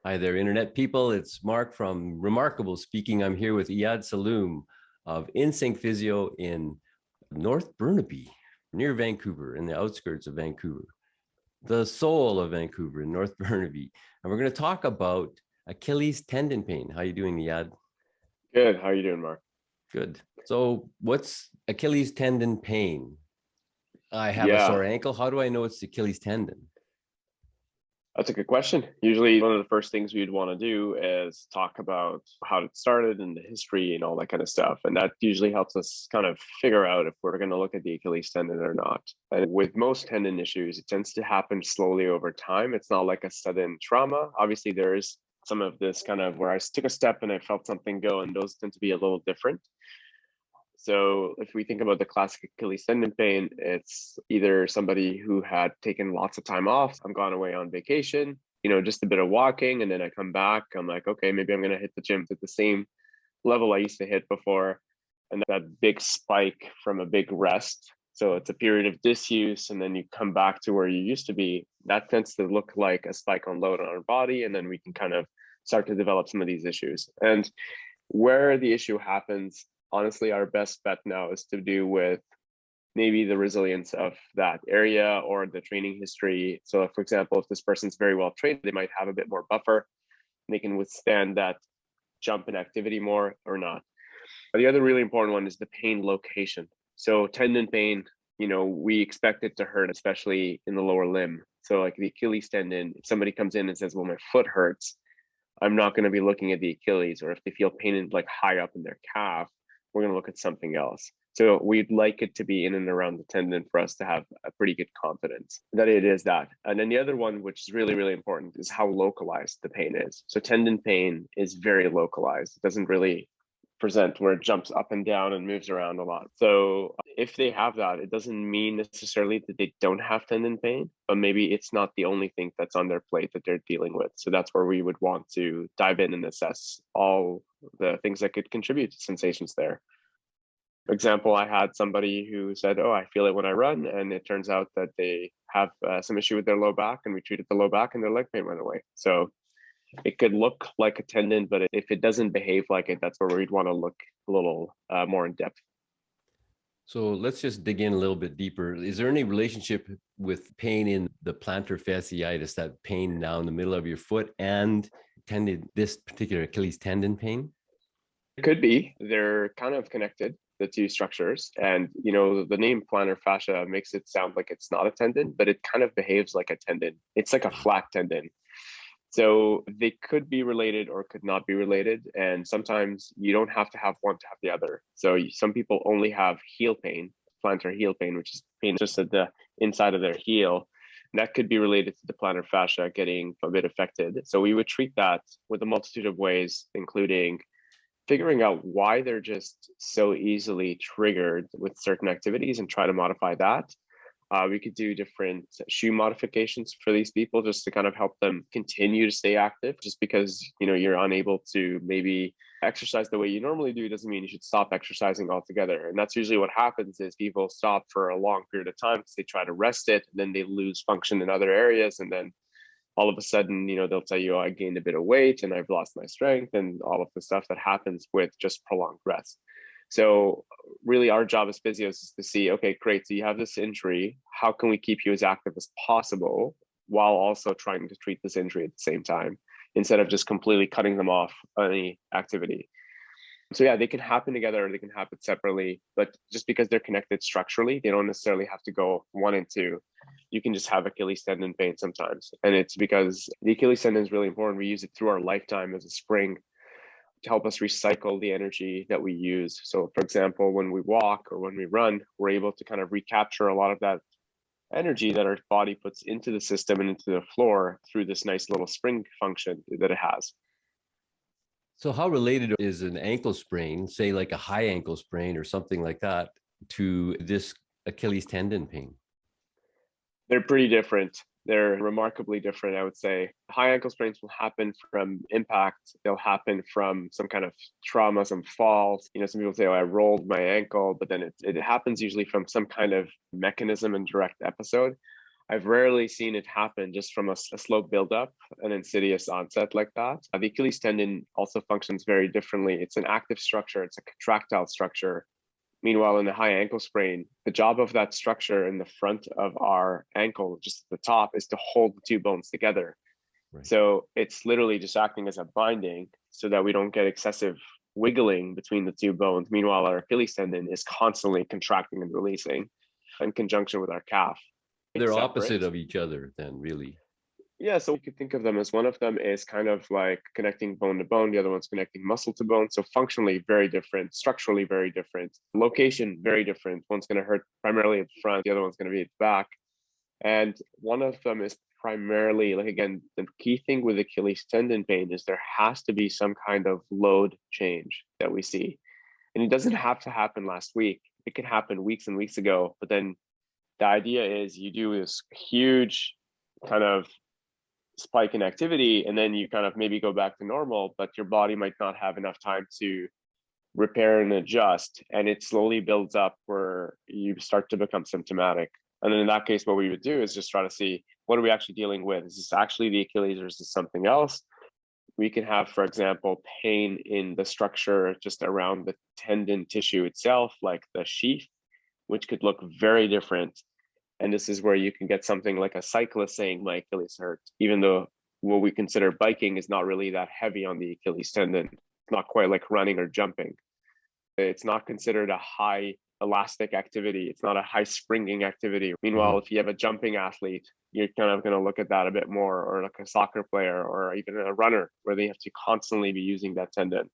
Hi there, Internet people. It's Mark from Remarkable speaking. I'm here with Iyad Salloum of Insync Physio in North Burnaby, near Vancouver, in the outskirts of Vancouver, the soul of Vancouver in North Burnaby. And we're going to talk about Achilles tendon pain. How you doing, Iyad? Good. How are you doing, Mark? Good. So what's Achilles tendon pain? I have a Yeah, sore ankle. How do I know it's Achilles tendon? that's a good question. Usually, one of the first things we'd want to do is talk about how it started and the history and all that kind of stuff. And that usually helps us kind of figure out if we're going to look at the Achilles tendon or not. And with most tendon issues, it tends to happen slowly over time. It's not like a sudden trauma. Obviously, there is some of this kind of where I took a step and I felt something go, and those tend to be a little different. So if we think about the classic Achilles tendon pain, it's either somebody who had taken lots of time off. I'm gone away on vacation, just a bit of walking, and then I come back. I'm like, okay, maybe I'm going to hit the gym at the same level I used to hit before. And that big spike from a big rest. So it's a period of disuse, and then you come back to where you used to be. That tends to look like a spike on load on our body. And then we can kind of start to develop some of these issues. And where the issue happens, honestly, our best bet now is to do with maybe the resilience of that area or the training history. So, for example, if this person's very well trained, they might have a bit more buffer. They can withstand that jump in activity more or not. But the other really important one is the pain location. So, tendon pain, we expect it to hurt, especially in the lower limb. So, like the Achilles tendon, if somebody comes in and says, well, my foot hurts, I'm not going to be looking at the Achilles, or if they feel pain in, like high up in their calf, we're going to look at something else. So we'd like it to be in and around the tendon for us to have a pretty good confidence that it is that. And then the other one, which is really, really important, is how localized the pain is. So tendon pain is very localized. It doesn't really present where it jumps up and down and moves around a lot. So if they have that, it doesn't mean necessarily that they don't have tendon pain, but maybe it's not the only thing that's on their plate that they're dealing with. So that's where we would want to dive in and assess all the things that could contribute to sensations there. For example, I had somebody who said, oh, I feel it when I run. And it turns out that they have some issue with their low back, and we treated the low back and their leg pain went away. So it could look like a tendon, but if it doesn't behave like it, that's where we'd want to look a little more in depth. So let's just dig in a little bit deeper. Is there any relationship with pain in the plantar fasciitis, that pain now in the middle of your foot, and this particular Achilles tendon pain? It could be. They're kind of connected, the two structures. And, the name plantar fascia makes it sound like it's not a tendon, but it kind of behaves like a tendon. It's like a flat tendon. So they could be related or could not be related. And sometimes you don't have to have one to have the other. So some people only have heel pain, plantar heel pain, which is pain just at the inside of their heel. And that could be related to the plantar fascia getting a bit affected. So we would treat that with a multitude of ways, including figuring out why they're just so easily triggered with certain activities and try to modify that. We could do different shoe modifications for these people just to kind of help them continue to stay active. Just because you're unable to maybe exercise the way you normally do doesn't mean you should stop exercising altogether. And that's usually what happens is people stop for a long period of time because they try to rest it, and then they lose function in other areas, and then all of a sudden, they'll tell you, oh, I gained a bit of weight and I've lost my strength, and all of the stuff that happens with just prolonged rest. So really our job as physios is to see, okay, great. So you have this injury. How can we keep you as active as possible while also trying to treat this injury at the same time, instead of just completely cutting them off any activity? So yeah, they can happen together or they can happen separately, but just because they're connected structurally, they don't necessarily have to go one and two. You can just have Achilles tendon pain sometimes. And it's because the Achilles tendon is really important. We use it through our lifetime as a spring to help us recycle the energy that we use. So for example, when we walk or when we run, we're able to kind of recapture a lot of that energy that our body puts into the system and into the floor through this nice little spring function that it has. So how related is an ankle sprain, say like a high ankle sprain or something like that, to this Achilles tendon pain? They're pretty different. They're remarkably different, I would say. High ankle sprains will happen from impact. They'll happen from some kind of trauma, some falls. Some people say, oh, I rolled my ankle, but then it happens usually from some kind of mechanism and direct episode. I've rarely seen it happen just from a slow buildup, an insidious onset like that. The Achilles tendon also functions very differently. It's an active structure, it's a contractile structure. Meanwhile, in the high ankle sprain, the job of that structure in the front of our ankle, just at the top, is to hold the two bones together. Right. So it's literally just acting as a binding so that we don't get excessive wiggling between the two bones. Meanwhile, our Achilles tendon is constantly contracting and releasing in conjunction with our calf. They're It's opposite separate. of each other then, really. Yeah, so you could think of them as one of them is kind of like connecting bone to bone, the other one's connecting muscle to bone. So functionally very different, structurally very different, location very different. One's going to hurt primarily at the front, the other one's going to be at the back. And one of them is primarily, like, again, the key thing with Achilles tendon pain is there has to be some kind of load change that we see. And it doesn't have to happen last week. It can happen weeks and weeks ago. But then the idea is you do this huge kind of spike in activity, and then you kind of maybe go back to normal, but your body might not have enough time to repair and adjust. And it slowly builds up where you start to become symptomatic. And then in that case, what we would do is just try to see, what are we actually dealing with? Is this actually the Achilles or is this something else? We can have, for example, pain in the structure just around the tendon tissue itself, like the sheath, which could look very different. And this is where you can get something like a cyclist saying, my Achilles hurt, even though what we consider biking is not really that heavy on the Achilles tendon. It's not quite like running or jumping. It's not considered a high elastic activity. It's not a high springing activity. Meanwhile, if you have a jumping athlete, you're kind of going to look at that a bit more, or like a soccer player or even a runner where they have to constantly be using that tendon.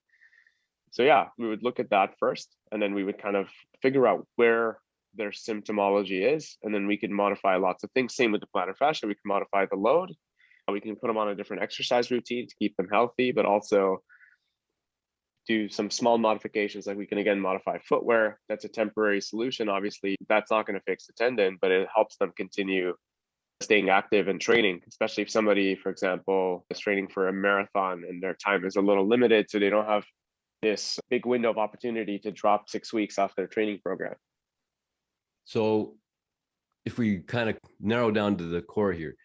So yeah, we would look at that first, and then we would kind of figure out where their symptomology is, and then we can modify lots of things. Same with the plantar fascia, we can modify the load. We can put them on a different exercise routine to keep them healthy, but also do some small modifications. Like we can again modify footwear. That's a temporary solution. Obviously, that's not going to fix the tendon, but it helps them continue staying active and training, especially if somebody, for example, is training for a marathon and their time is a little limited, so they don't have this big window of opportunity to drop 6 weeks off their training program. So if we kind of narrow down to the core here,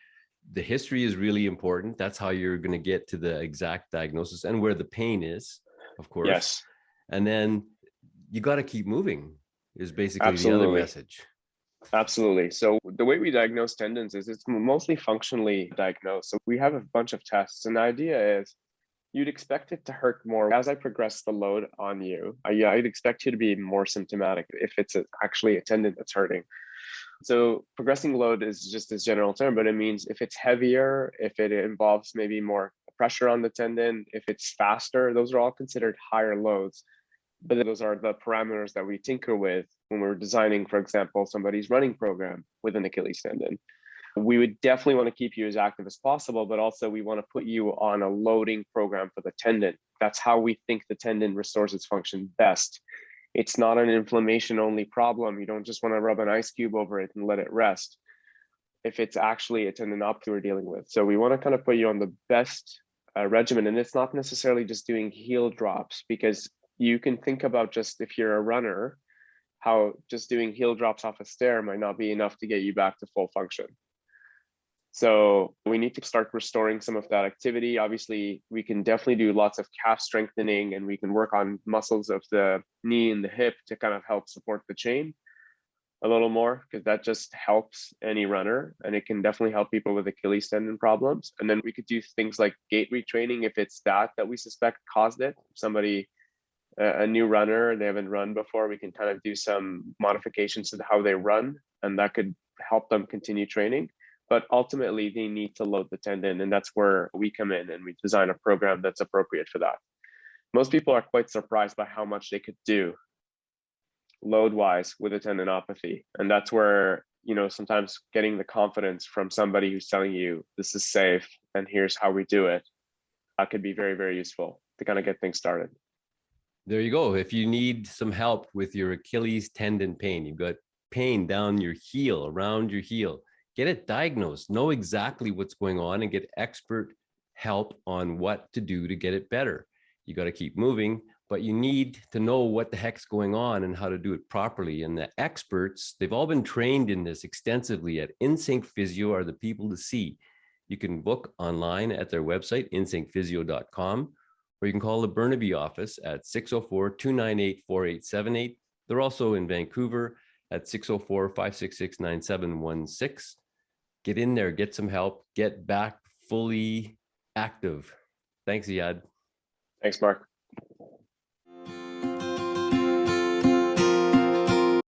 the history is really important. That's how you're going to get to the exact diagnosis and where the pain is, of course. Yes. And then you got to keep moving is basically Absolutely. the other message. Absolutely. So the way we diagnose tendons is it's mostly functionally diagnosed. So we have a bunch of tests, and the idea is you'd expect it to hurt more as I progress the load on you. I'd expect you to be more symptomatic if it's actually a tendon that's hurting. So progressing load is just this general term, but it means if it's heavier, if it involves maybe more pressure on the tendon, if it's faster, those are all considered higher loads. But those are the parameters that we tinker with when we're designing, for example, somebody's running program with an Achilles tendon. We would definitely want to keep you as active as possible, but also we want to put you on a loading program for the tendon. That's how we think the tendon restores its function best. It's not an inflammation only problem. You don't just want to rub an ice cube over it and let it rest if it's actually a tendinopathy we're dealing with. So we want to kind of put you on the best regimen. And it's not necessarily just doing heel drops, because you can think about, just if you're a runner, how just doing heel drops off a stair might not be enough to get you back to full function. So we need to start restoring some of that activity. Obviously, we can definitely do lots of calf strengthening, and we can work on muscles of the knee and the hip to kind of help support the chain a little more, because that just helps any runner, and it can definitely help people with Achilles tendon problems. And then we could do things like gait retraining if it's that we suspect caused it. Somebody, a new runner, they haven't run before, we can kind of do some modifications to how they run, and that could help them continue training. But ultimately, they need to load the tendon, and that's where we come in and we design a program that's appropriate for that. Most people are quite surprised by how much they could do load-wise with a tendinopathy. And that's where, sometimes getting the confidence from somebody who's telling you this is safe and here's how we do it, that could be very, very useful to kind of get things started. There you go. If you need some help with your Achilles tendon pain, you've got pain down your heel, around your heel, get it diagnosed, know exactly what's going on, and get expert help on what to do to get it better. You got to keep moving. but you need to know what the heck's going on and how to do it properly. And the experts, they've all been trained in this extensively at Insync Physio, are the people to see. You can book online at their website, insyncphysio.com, or you can call the Burnaby office at 604-298-4878. They're also in Vancouver at 604-566-9716. Get in there, get some help, get back fully active. Thanks, Iyad. Thanks, Mark.